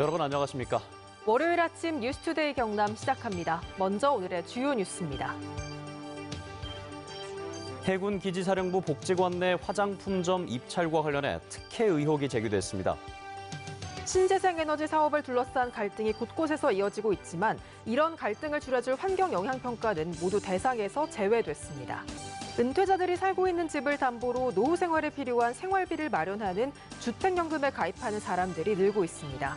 여러분 안녕하십니까? 월요일 아침 뉴스투데이 경남 시작합니다. 먼저 오늘의 주요 뉴스입니다. 해군 기지사령부 복지관 내 화장품점 입찰과 관련해 특혜 의혹이 제기됐습니다. 신재생에너지 사업을 둘러싼 갈등이 곳곳에서 이어지고 있지만 이런 갈등을 줄여줄 환경영향평가는 모두 대상에서 제외됐습니다. 은퇴자들이 살고 있는 집을 담보로 노후 생활에 필요한 생활비를 마련하는 주택연금에 가입하는 사람들이 늘고 있습니다.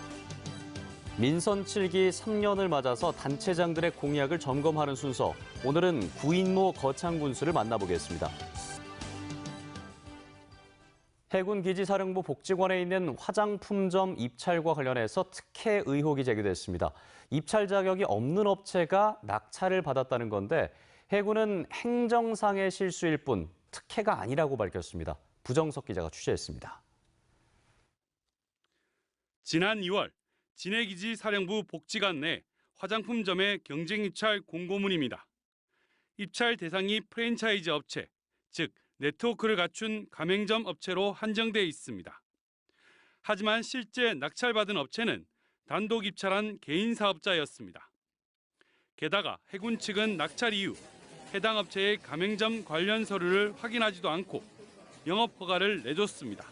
민선 7기 3년을 맞아서 단체장들의 공약을 점검하는 순서. 오늘은 구인모 거창군수를 만나보겠습니다. 해군 기지사령부 복지관에 있는 화장품점 입찰과 관련해서 특혜 의혹이 제기됐습니다. 입찰 자격이 없는 업체가 낙찰을 받았다는 건데 해군은 행정상의 실수일 뿐 특혜가 아니라고 밝혔습니다. 부정석 기자가 취재했습니다. 지난 2월 진해기지 사령부 복지관 내 화장품점의 경쟁 입찰 공고문입니다. 입찰 대상이 프랜차이즈 업체, 즉 네트워크를 갖춘 가맹점 업체로 한정돼 있습니다. 하지만 실제 낙찰받은 업체는 단독 입찰한 개인 사업자였습니다. 게다가 해군 측은 낙찰 이후 해당 업체의 가맹점 관련 서류를 확인하지도 않고 영업 허가를 내줬습니다.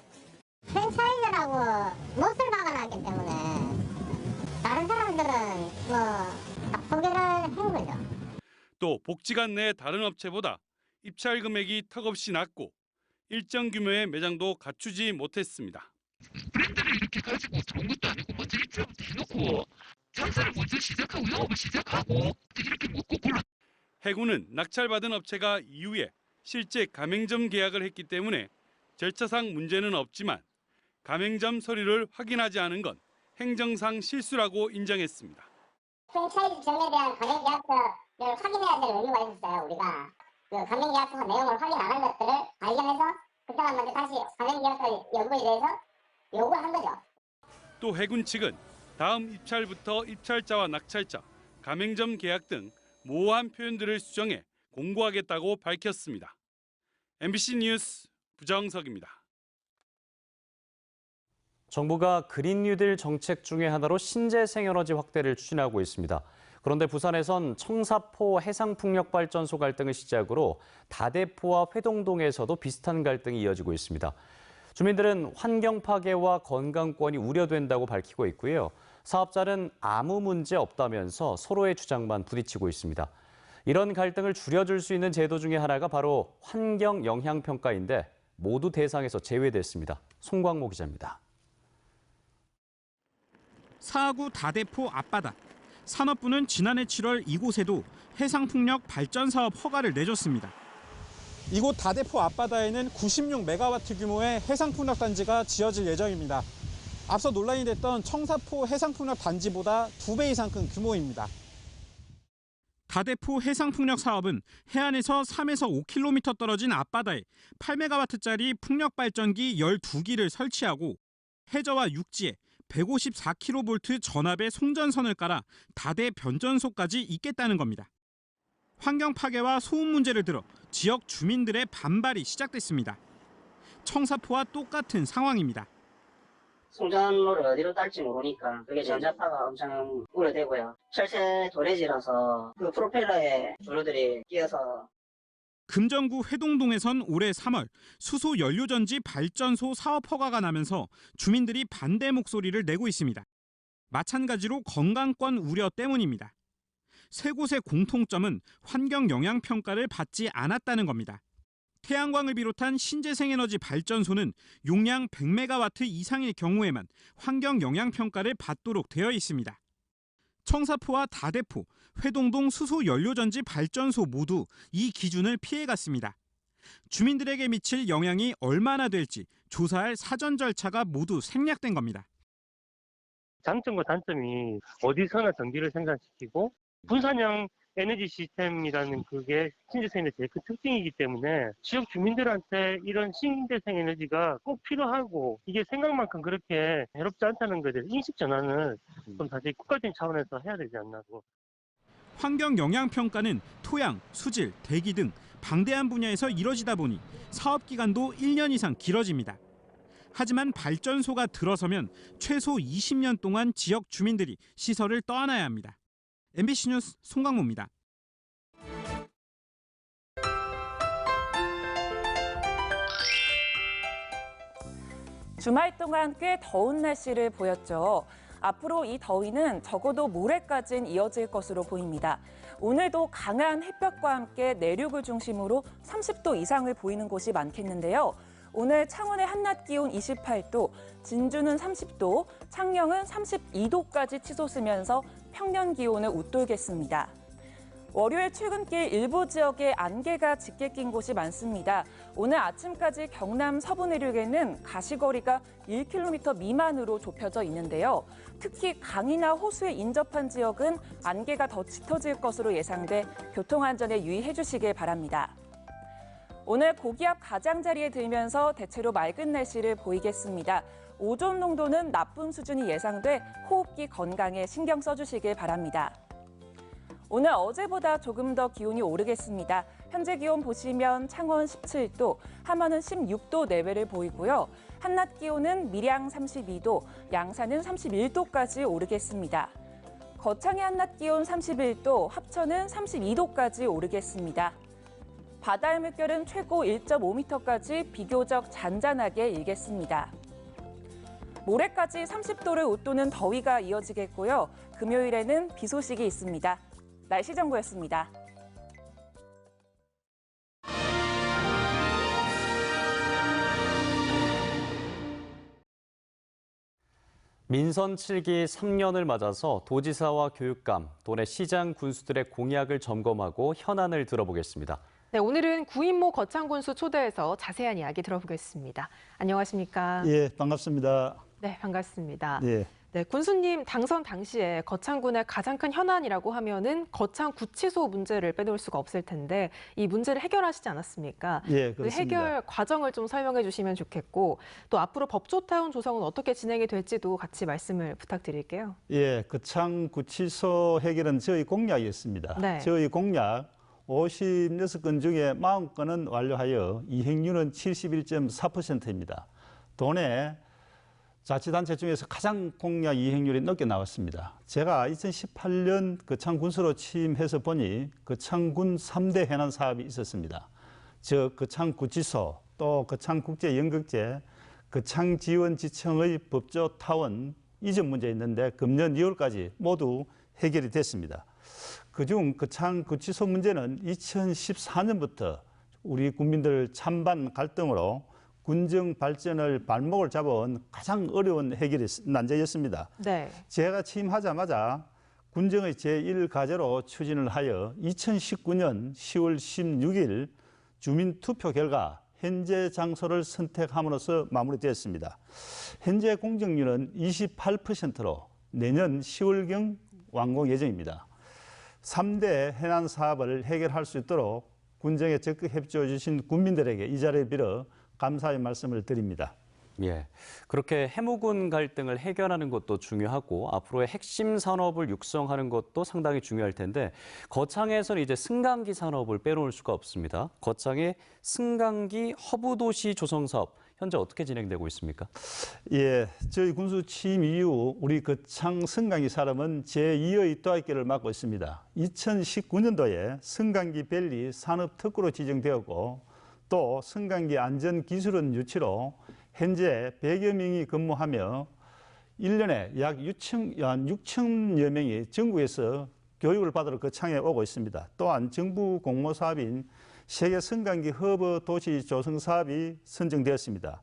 프랜차이즈라고 못을 박아놨기 때문에 다른 사람들은 포기를 한 거죠. 또 복지관 내 다른 업체보다 입찰 금액이 턱없이 낮고 일정 규모의 매장도 갖추지 못했습니다. 브랜드를 이렇게 가지고 들어온 것도 아니고 먼저 입찰부터 해놓고 장사를 먼저 시작하고 영업을 시작하고 이렇게 묻고 골라. 해군은 낙찰받은 업체가 이후에 실제 가맹점 계약을 했기 때문에 절차상 문제는 없지만 가맹점 서류를 확인하지 않은 건 행정상 실수라고 인정했습니다. 프랜차이즈 점에 대한 가맹계약서를 확인해야 될 의무가 있었어요. 우리가 그 가맹계약서 내용을 확인 안 한 것들을 발견해서 그 사람한테 다시 가맹계약서 여부에 대해서 요구한 거죠. 또 해군 측은 다음 입찰부터 입찰자와 낙찰자, 가맹점 계약 등 모호한 표현들을 수정해 공고하겠다고 밝혔습니다. MBC 뉴스 부정석입니다. 정부가 그린 뉴딜 정책 중의 하나로 신재생에너지 확대를 추진하고 있습니다. 그런데 부산에선 청사포 해상풍력발전소 갈등을 시작으로 다대포와 회동동에서도 비슷한 갈등이 이어지고 있습니다. 주민들은 환경 파괴와 건강권이 우려된다고 밝히고 있고요. 사업자는 아무 문제 없다면서 서로의 주장만 부딪히고 있습니다. 이런 갈등을 줄여줄 수 있는 제도 중에 하나가 바로 환경 영향 평가인데 모두 대상에서 제외됐습니다. 송광모 기자입니다. 사하구 다대포 앞바다. 산업부는 지난해 7월 이곳에도 해상풍력 발전 사업 허가를 내줬습니다. 이곳 다대포 앞바다에는 96메가와트 규모의 해상풍력 단지가 지어질 예정입니다. 앞서 논란이 됐던 청사포 해상풍력 단지보다 2배 이상 큰 규모입니다. 다대포 해상풍력 사업은 해안에서 3에서 5km 떨어진 앞바다에 8메가와트짜리 풍력 발전기 12기를 설치하고 해저와 육지에 154kV 전압의 송전선을 깔아 다대 변전소까지 잇겠다는 겁니다. 환경 파괴와 소음 문제를 들어 지역 주민들의 반발이 시작됐습니다. 청사포와 똑같은 상황입니다. 송전로를 어디로 딸지 모르니까 그게 전자파가 엄청 우려되고요. 철새 도래지라서 그 프로펠러에 조류들이 끼어서. 금정구 회동동에선 올해 3월 수소 연료전지 발전소 사업 허가가 나면서 주민들이 반대 목소리를 내고 있습니다. 마찬가지로 건강권 우려 때문입니다. 세 곳의 공통점은 환경 영향 평가를 받지 않았다는 겁니다. 태양광을 비롯한 신재생에너지 발전소는 용량 100메가와트 이상의 경우에만 환경 영향 평가를 받도록 되어 있습니다. 청사포와 다대포, 회동동 수소 연료전지 발전소 모두 이 기준을 피해갔습니다. 주민들에게 미칠 영향이 얼마나 될지 조사할 사전 절차가 모두 생략된 겁니다. 장점과 단점이 어디서나 전기를 생산시키고 분산형 에너지 시스템이라는 그게 신재생에너지의 제일 큰 특징이기 때문에 지역 주민들한테 이런 신재생 에너지가 꼭 필요하고 이게 생각만큼 그렇게 해롭지 않다는 것에 대해서 인식 전환을 좀 다시 국가적인 차원에서 해야 되지 않나고. 환경 영향 평가는 토양, 수질, 대기 등 방대한 분야에서 이뤄지다 보니 사업 기간도 1년 이상 길어집니다. 하지만 발전소가 들어서면 최소 20년 동안 지역 주민들이 시설을 떠안아야 합니다. MBC 뉴스 송강모입니다. 주말 동안 꽤 더운 날씨를 보였죠. 앞으로 이 더위는 적어도 모레까지는 이어질 것으로 보입니다. 오늘도 강한 햇볕과 함께 내륙을 중심으로 30도 이상을 보이는 곳이 많겠는데요. 오늘 창원의 한낮 기온 28도, 진주는 30도, 창녕은 32도까지 치솟으면서 평년 기온을 웃돌겠습니다. 월요일 출근길 일부 지역에 안개가 짙게 낀 곳이 많습니다. 오늘 아침까지 경남 서부 내륙에는 가시거리가 1km 미만으로 좁혀져 있는데요. 특히 강이나 호수에 인접한 지역은 안개가 더 짙어질 것으로 예상돼 교통안전에 유의해 주시길 바랍니다. 오늘 고기압 가장자리에 들면서 대체로 맑은 날씨를 보이겠습니다. 오존 농도는 나쁨 수준이 예상돼 호흡기 건강에 신경 써주시길 바랍니다. 오늘 어제보다 조금 더 기온이 오르겠습니다. 현재 기온 보시면 창원 17도, 함안은 16도 내외를 보이고요. 한낮 기온은 밀양 32도, 양산은 31도까지 오르겠습니다. 거창의 한낮 기온 31도, 합천은 32도까지 오르겠습니다. 바다의 물결은 최고 1.5m까지 비교적 잔잔하게 일겠습니다. 모레까지 30도를 웃도는 더위가 이어지겠고요. 금요일에는 비 소식이 있습니다. 날씨 정보였습니다. 민선 7기 3년을 맞아서 도지사와 교육감, 도내 시장 군수들의 공약을 점검하고 현안을 들어보겠습니다. 네, 오늘은 구인모 거창군수 초대해서 자세한 이야기 들어보겠습니다. 안녕하십니까? 예, 반갑습니다. 네, 반갑습니다. 예. 네, 군수님 당선 당시에 거창군의 가장 큰 현안이라고 하면은 거창 구치소 문제를 빼놓을 수가 없을 텐데 이 문제를 해결하시지 않았습니까? 예, 그 그렇습니다. 해결 과정을 좀 설명해 주시면 좋겠고 또 앞으로 법조타운 조성은 어떻게 진행이 될지도 같이 말씀을 부탁드릴게요. 예, 거창 구치소 해결은 저희 공약이었습니다. 네. 저희 공약 56건 중에 40건은 완료하여 이행률은 71.4%입니다. 도내 자치단체 중에서 가장 공약 이행률이 높게 나왔습니다. 제가 2018년 거창군수로 취임해서 보니 거창군 3대 해난 사업이 있었습니다. 즉 거창구치소, 또 거창국제연극제, 거창지원지청의 법조타원 이전 문제 있는데 금년 2월까지 모두 해결이 됐습니다. 그중 거창구치소 문제는 2014년부터 우리 국민들 찬반 갈등으로 군정 발전을 발목을 잡아온 가장 어려운 해결의 난제였습니다. 네. 제가 취임하자마자 군정의 제1과제로 추진을 하여 2019년 10월 16일 주민투표 결과 현재 장소를 선택함으로써 마무리되었습니다. 현재 공정률은 28%로 내년 10월경 완공 예정입니다. 3대 해난 사업을 해결할 수 있도록 군정에 적극 협조해 주신 국민들에게 이 자리에 빌어 감사의 말씀을 드립니다. 예, 그렇게 해무군 갈등을 해결하는 것도 중요하고 앞으로의 핵심 산업을 육성하는 것도 상당히 중요할 텐데 거창에서는 이제 승강기 산업을 빼놓을 수가 없습니다. 거창의 승강기 허브도시 조성 사업 현재 어떻게 진행되고 있습니까? 예, 저희 군수 취임 이후 우리 거창 승강기 산업은 제2의 또학기를 맞고 있습니다. 2019년도에 승강기 밸리 산업특구로 지정되었고 또 승강기 안전기술원 유치로 현재 100여 명이 근무하며 1년에 약 6천여 명이 전국에서 교육을 받으러 거창에 오고 있습니다. 또한 정부 공모 사업인 세계 승강기 허브 도시 조성 사업이 선정되었습니다.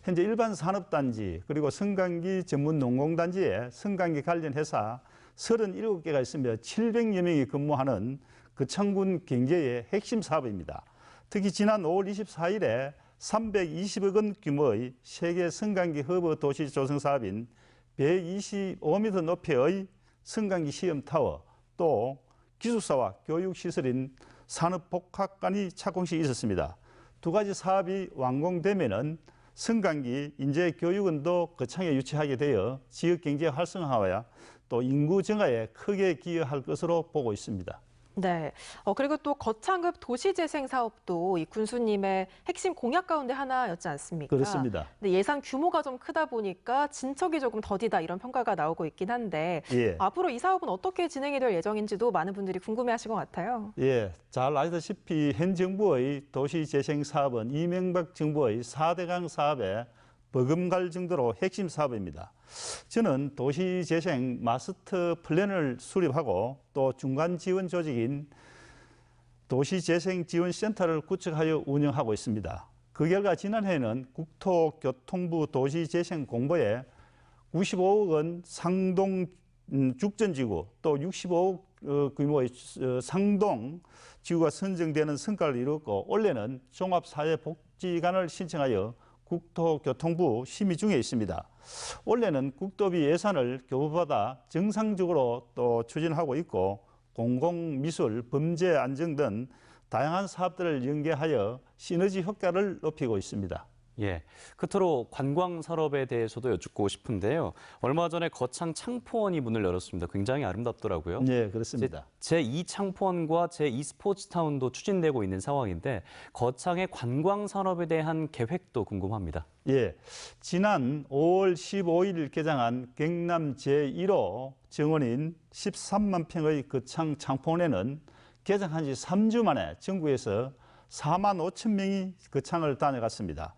현재 일반 산업단지 그리고 승강기 전문 농공단지에 승강기 관련 회사 37개가 있으며 700여 명이 근무하는 거창군 경제의 핵심 사업입니다. 특히 지난 5월 24일에 320억 원 규모의 세계 승강기 허브 도시 조성 사업인 125m 높이의 승강기 시험타워, 또 기숙사와 교육시설인 산업복합관이 착공식이 있었습니다. 두 가지 사업이 완공되면은 승강기 인재교육원도 거창에 유치하게 되어 지역경제 활성화와 또 인구 증가에 크게 기여할 것으로 보고 있습니다. 네. 그리고 또 거창급 도시재생 사업도 이 군수님의 핵심 공약 가운데 하나였지 않습니까? 그렇습니다. 근데 예산 규모가 좀 크다 보니까 진척이 조금 더디다 이런 평가가 나오고 있긴 한데 예. 앞으로 이 사업은 어떻게 진행이 될 예정인지도 많은 분들이 궁금해하실 것 같아요. 예, 잘 아시다시피 현 정부의 도시재생 사업은 이명박 정부의 4대강 사업에 버금갈 정도로 핵심 사업입니다. 저는 도시재생 마스터 플랜을 수립하고 또 중간 지원 조직인 도시재생지원센터를 구축하여 운영하고 있습니다. 그 결과 지난해에는 국토교통부 도시재생공보에 95억 원 상동 죽전지구 또 65억 규모의 상동 지구가 선정되는 성과를 이뤘고 올해는 종합사회복지관을 신청하여 국토교통부 심의 중에 있습니다. 올해는 국토비 예산을 교부받아 정상적으로 또 추진하고 있고 공공미술, 범죄 안정 등 다양한 사업들을 연계하여 시너지 효과를 높이고 있습니다. 예, 끝으로 관광 산업에 대해서도 여쭙고 싶은데요. 얼마 전에 거창 창포원이 문을 열었습니다. 굉장히 아름답더라고요. 네, 그렇습니다. 제2 창포원과 제2 스포츠타운도 추진되고 있는 상황인데 거창의 관광 산업에 대한 계획도 궁금합니다. 예, 지난 5월 15일 개장한 경남 제1호 정원인 13만 평의 거창 창포원에는 개장한 지 3주 만에 전국에서 4만 5천 명이 거창을 다녀갔습니다.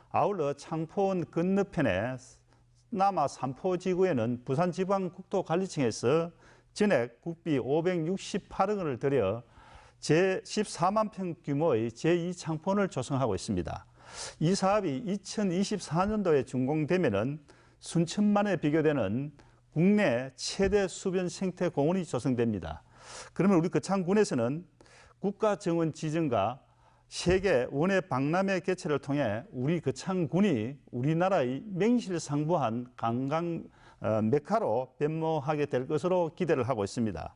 아울러 창포원 건너편에 남아 삼포지구에는 부산지방국토관리청에서 전액 국비 568억 원을 들여 제14만 평 규모의 제2창포원을 조성하고 있습니다. 이 사업이 2024년도에 준공되면 순천만에 비교되는 국내 최대 수변 생태 공원이 조성됩니다. 그러면 우리 거창군에서는 국가정원 지정과 세계 원예 박람회 개최를 통해 우리 거창군이 우리나라의 명실상부한 관광 메카로 변모하게 될 것으로 기대를 하고 있습니다.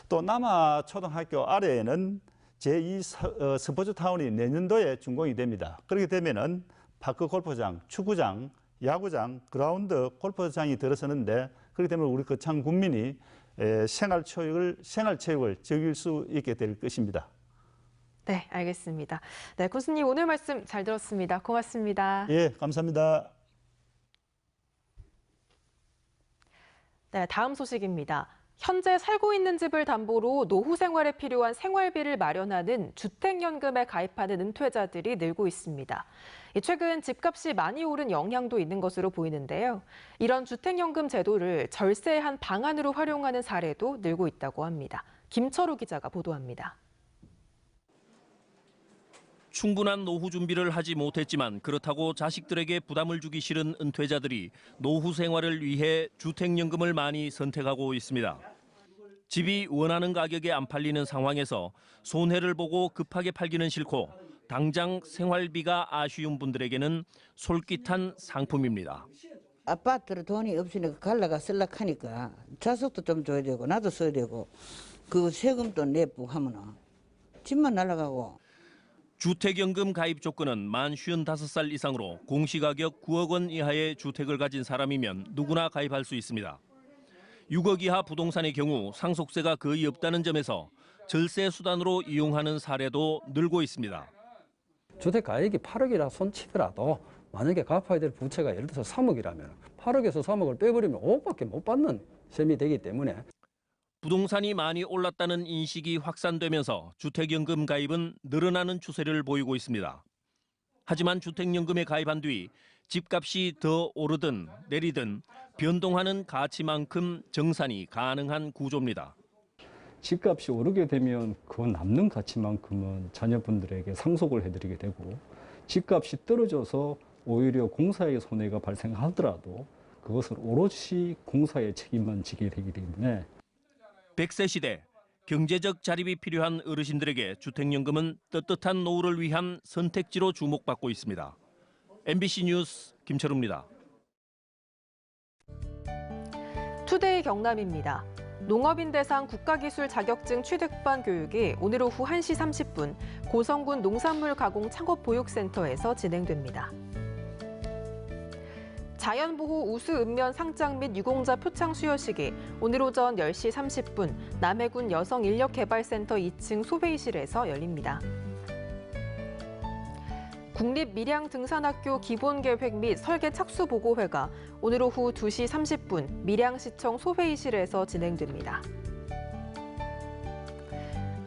또 남아 초등학교 아래에는 제2 스포츠타운이 내년도에 준공이 됩니다. 그렇게 되면은 파크 골프장, 축구장, 야구장, 그라운드 골프장이 들어서는데 그렇게 되면 우리 거창 군민이 생활체육을 즐길 수 있게 될 것입니다. 네, 알겠습니다. 네, 군수님 오늘 말씀 잘 들었습니다. 고맙습니다. 예, 감사합니다. 네, 다음 소식입니다. 현재 살고 있는 집을 담보로 노후 생활에 필요한 생활비를 마련하는 주택연금에 가입하는 은퇴자들이 늘고 있습니다. 최근 집값이 많이 오른 영향도 있는 것으로 보이는데요. 이런 주택연금 제도를 절세의 한 방안으로 활용하는 사례도 늘고 있다고 합니다. 김철우 기자가 보도합니다. 충분한 노후 준비를 하지 못했지만 그렇다고 자식들에게 부담을 주기 싫은 은퇴자들이 노후 생활을 위해 주택연금을 많이 선택하고 있습니다. 집이 원하는 가격에 안 팔리는 상황에서 손해를 보고 급하게 팔기는 싫고 당장 생활비가 아쉬운 분들에게는 솔깃한 상품입니다. 아파트로 돈이 없으니까 갈라가 쓸락 하니까 자석도 좀 줘야 되고 나도 써야 되고 그 세금도 내고 하면은 집만 날아가고. 주택연금 가입 조건은 만 55살 이상으로 공시가격 9억 원 이하의 주택을 가진 사람이면 누구나 가입할 수 있습니다. 6억 이하 부동산의 경우 상속세가 거의 없다는 점에서 절세 수단으로 이용하는 사례도 늘고 있습니다. 주택 가액이 8억이라 손치더라도 만약에 갚아야 될 부채가 예를 들어서 3억이라면 8억에서 3억을 빼버리면 5억밖에 못 받는 셈이 되기 때문에 부동산이 많이 올랐다는 인식이 확산되면서 주택연금 가입은 늘어나는 추세를 보이고 있습니다. 하지만 주택연금에 가입한 뒤 집값이 더 오르든 내리든 변동하는 가치만큼 정산이 가능한 구조입니다. 집값이 오르게 되면 그 남는 가치만큼은 자녀분들에게 상속을 해드리게 되고 집값이 떨어져서 오히려 공사의 손해가 발생하더라도 그것을 오롯이 공사의 책임만 지게 되기 때문에 100세 시대 경제적 자립이 필요한 어르신들에게 주택연금은 떳떳한 노후를 위한 선택지로 주목받고 있습니다. MBC 뉴스 김철우입니다. 투데이 경남입니다. 농업인 대상 국가기술 자격증 취득반 교육이 오늘 오후 1시 30분 고성군 농산물 가공 창업보육센터에서 진행됩니다. 자연보호 우수읍면 상장 및 유공자 표창 수여식이 오늘 오전 10시 30분 남해군 여성인력개발센터 2층 소회의실에서 열립니다. 국립밀양등산학교 기본계획 및 설계 착수보고회가 오늘 오후 2시 30분 밀양시청 소회의실에서 진행됩니다.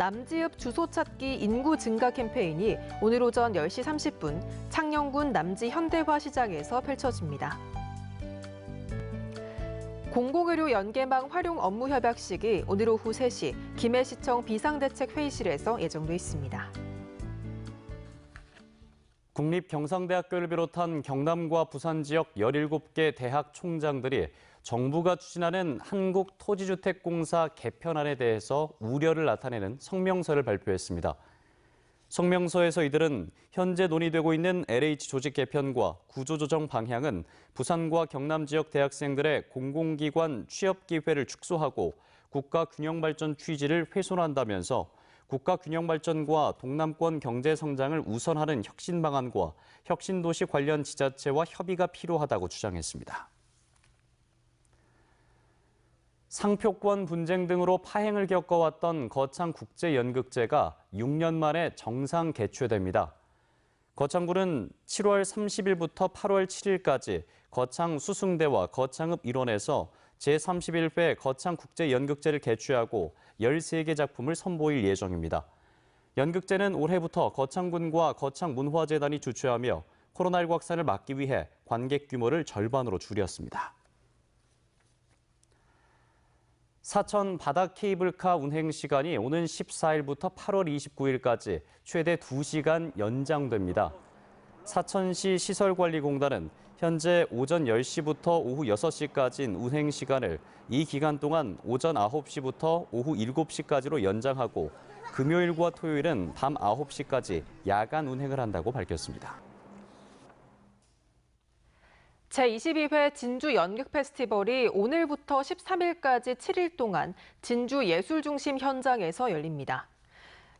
남지읍 주소 찾기 인구 증가 캠페인이 오늘 오전 10시 30분 창녕군 남지 현대화 시장에서 펼쳐집니다. 공공의료 연계망 활용 업무 협약식이 오늘 오후 3시 김해시청 비상대책회의실에서 예정돼 있습니다. 국립경상대학교를 비롯한 경남과 부산 지역 17개 대학 총장들이 정부가 추진하는 한국토지주택공사 개편안에 대해서 우려를 나타내는 성명서를 발표했습니다. 성명서에서 이들은 현재 논의되고 있는 LH 조직 개편과 구조조정 방향은 부산과 경남 지역 대학생들의 공공기관 취업 기회를 축소하고 국가균형발전 취지를 훼손한다면서 국가균형발전과 동남권 경제성장을 우선하는 혁신 방안과 혁신도시 관련 지자체와 협의가 필요하다고 주장했습니다. 상표권 분쟁 등으로 파행을 겪어왔던 거창국제연극제가 6년 만에 정상 개최됩니다. 거창구는 7월 30일부터 8월 7일까지 거창 수승대와 거창읍 일원에서 제31회 거창국제연극제를 개최하고 13개 작품을 선보일 예정입니다. 연극제는 올해부터 거창군과 거창문화재단이 주최하며 코로나19 확산을 막기 위해 관객 규모를 절반으로 줄였습니다. 사천 바다 케이블카 운행 시간이 오는 14일부터 8월 29일까지 최대 2시간 연장됩니다. 사천시 시설관리공단은 현재 오전 10시부터 오후 6시까지인 운행 시간을 이 기간 동안 오전 9시부터 오후 7시까지로 연장하고 금요일과 토요일은 밤 9시까지 야간 운행을 한다고 밝혔습니다. 제22회 진주 연극 페스티벌이 오늘부터 13일까지 7일 동안 진주 예술중심 현장에서 열립니다.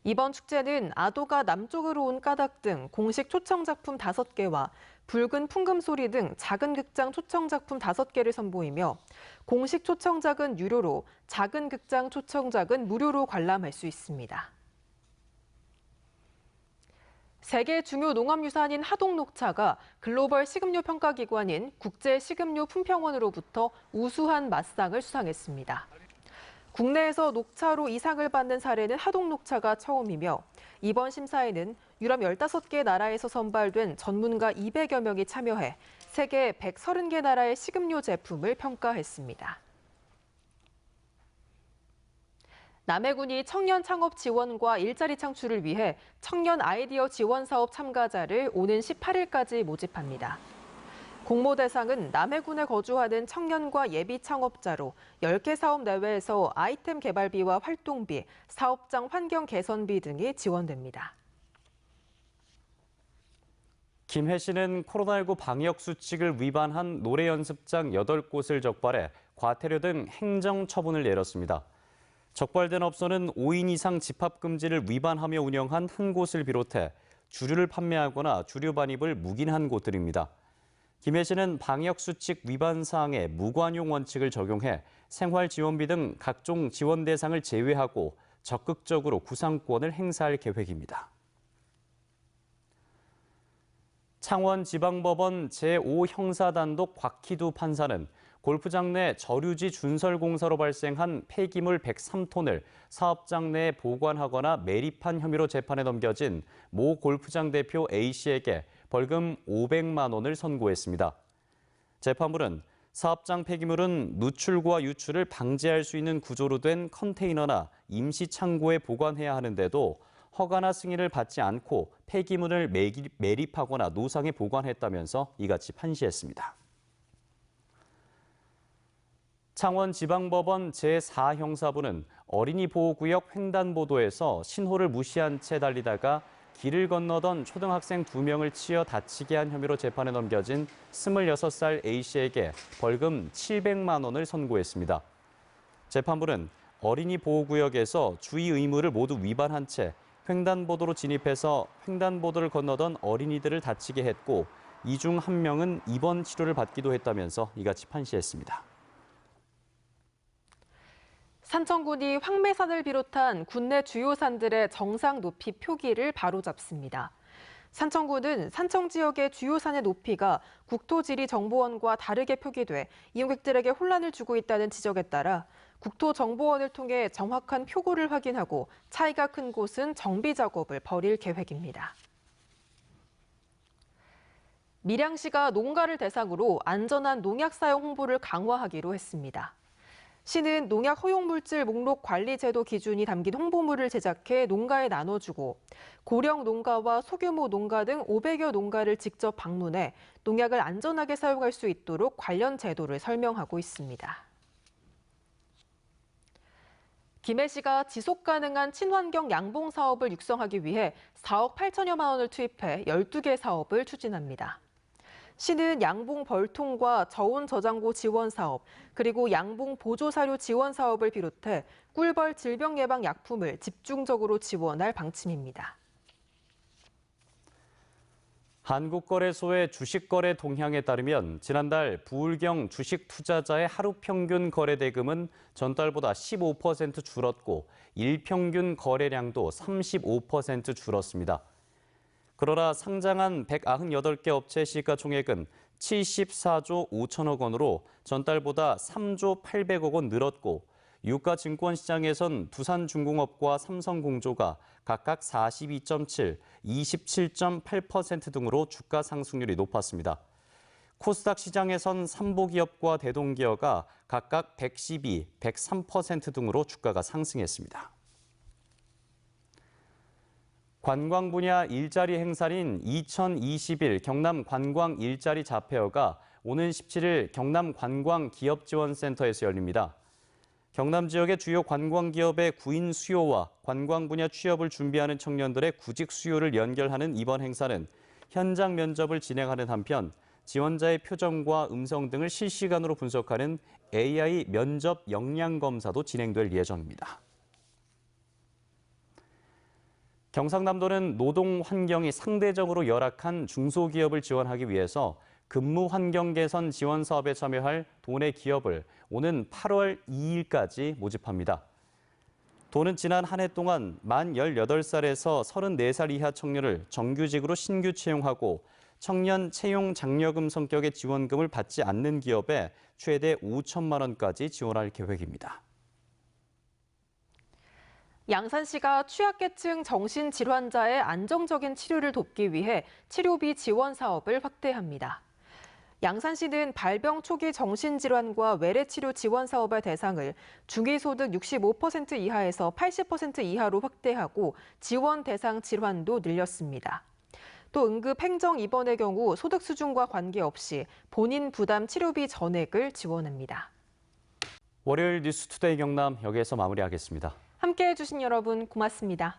이번 축제는 아도가 남쪽으로 온 까닭 등 공식 초청작품 5개와 붉은 풍금소리 등 작은 극장 초청작품 5개를 선보이며 공식 초청작은 유료로 작은 극장 초청작은 무료로 관람할 수 있습니다. 세계 중요 농업유산인 하동녹차가 글로벌 식음료 평가기관인 국제식음료품평원으로부터 우수한 맛상을 수상했습니다. 국내에서 녹차로 이 상을 받는 사례는 하동녹차가 처음이며 이번 심사에는 유럽 15개 나라에서 선발된 전문가 200여 명이 참여해 세계 130개 나라의 식음료 제품을 평가했습니다. 남해군이 청년 창업 지원과 일자리 창출을 위해 청년 아이디어 지원 사업 참가자를 오는 18일까지 모집합니다. 공모 대상은 남해군에 거주하는 청년과 예비 창업자로 10개 사업 내외에서 아이템 개발비와 활동비, 사업장 환경 개선비 등이 지원됩니다. 김해시는 코로나19 방역 수칙을 위반한 노래 연습장 8곳을 적발해 과태료 등 행정 처분을 내렸습니다. 적발된 업소는 5인 이상 집합 금지를 위반하며 운영한 한 곳을 비롯해 주류를 판매하거나 주류 반입을 묵인한 곳들입니다. 김해시는 방역수칙 위반 사항에 무관용 원칙을 적용해 생활지원비 등 각종 지원 대상을 제외하고 적극적으로 구상권을 행사할 계획입니다. 창원지방법원 제5형사단독 곽희두 판사는 골프장 내 저류지 준설공사로 발생한 폐기물 103톤을 사업장 내에 보관하거나 매립한 혐의로 재판에 넘겨진 모 골프장 대표 A씨에게 벌금 500만 원을 선고했습니다. 재판부는 사업장 폐기물은 누출과 유출을 방지할 수 있는 구조로 된 컨테이너나 임시 창고에 보관해야 하는데도 허가나 승인을 받지 않고 폐기물을 매립하거나 노상에 보관했다면서 이같이 판시했습니다. 창원지방법원 제4형사부는 어린이 보호구역 횡단보도에서 신호를 무시한 채 달리다가 길을 건너던 초등학생 2명을 치어 다치게 한 혐의로 재판에 넘겨진 26살 A씨에게 벌금 700만 원을 선고했습니다. 재판부는 어린이 보호구역에서 주의 의무를 모두 위반한 채 횡단보도로 진입해서 횡단보도를 건너던 어린이들을 다치게 했고 이 중 한 명은 입원 치료를 받기도 했다면서 이같이 판시했습니다. 산청군이 황매산을 비롯한 국내 주요 산들의 정상 높이 표기를 바로잡습니다. 산청군은 산청 지역의 주요 산의 높이가 국토지리정보원과 다르게 표기돼 이용객들에게 혼란을 주고 있다는 지적에 따라 국토정보원을 통해 정확한 표고를 확인하고 차이가 큰 곳은 정비 작업을 벌일 계획입니다. 밀양시가 농가를 대상으로 안전한 농약 사용 홍보를 강화하기로 했습니다. 시는 농약 허용물질 목록 관리 제도 기준이 담긴 홍보물을 제작해 농가에 나눠주고 고령 농가와 소규모 농가 등 500여 농가를 직접 방문해 농약을 안전하게 사용할 수 있도록 관련 제도를 설명하고 있습니다. 김해시가 지속가능한 친환경 양봉 사업을 육성하기 위해 4억 8천여만 원을 투입해 12개 사업을 추진합니다. 시는 양봉 벌통과 저온 저장고 지원 사업, 그리고 양봉 보조 사료 지원 사업을 비롯해 꿀벌 질병 예방 약품을 집중적으로 지원할 방침입니다. 한국거래소의 주식거래 동향에 따르면 지난달 부울경 주식 투자자의 하루 평균 거래 대금은 전달보다 15% 줄었고 일평균 거래량도 35% 줄었습니다. 그러나 상장한 198개 업체 시가총액은 74조 5천억 원으로 전달보다 3조 800억 원 늘었고 유가증권시장에선 두산중공업과 삼성공조가 각각 42.7, 27.8% 등으로 주가 상승률이 높았습니다. 코스닥 시장에선 삼보기업과 대동기업가 각각 112, 103% 등으로 주가가 상승했습니다. 관광 분야 일자리 행사인 2021 경남 관광 일자리 자페어가 오는 17일 경남 관광기업지원센터에서 열립니다. 경남 지역의 주요 관광기업의 구인 수요와 관광 분야 취업을 준비하는 청년들의 구직 수요를 연결하는 이번 행사는 현장 면접을 진행하는 한편 지원자의 표정과 음성 등을 실시간으로 분석하는 AI 면접 역량 검사도 진행될 예정입니다. 경상남도는 노동 환경이 상대적으로 열악한 중소기업을 지원하기 위해서 근무 환경 개선 지원 사업에 참여할 도내 기업을 오는 8월 2일까지 모집합니다. 도는 지난 한 해 동안 만 18살에서 34살 이하 청년을 정규직으로 신규 채용하고 청년 채용 장려금 성격의 지원금을 받지 않는 기업에 최대 5천만 원까지 지원할 계획입니다. 양산시가 취약계층 정신질환자의 안정적인 치료를 돕기 위해 치료비 지원 사업을 확대합니다. 양산시는 발병 초기 정신질환과 외래치료 지원 사업의 대상을 중위소득 65% 이하에서 80% 이하로 확대하고 지원 대상 질환도 늘렸습니다. 또 응급 행정 입원의 경우 소득 수준과 관계없이 본인 부담 치료비 전액을 지원합니다. 월요일 뉴스투데이 경남 여기에서 마무리하겠습니다. 함께해 주신 여러분 고맙습니다.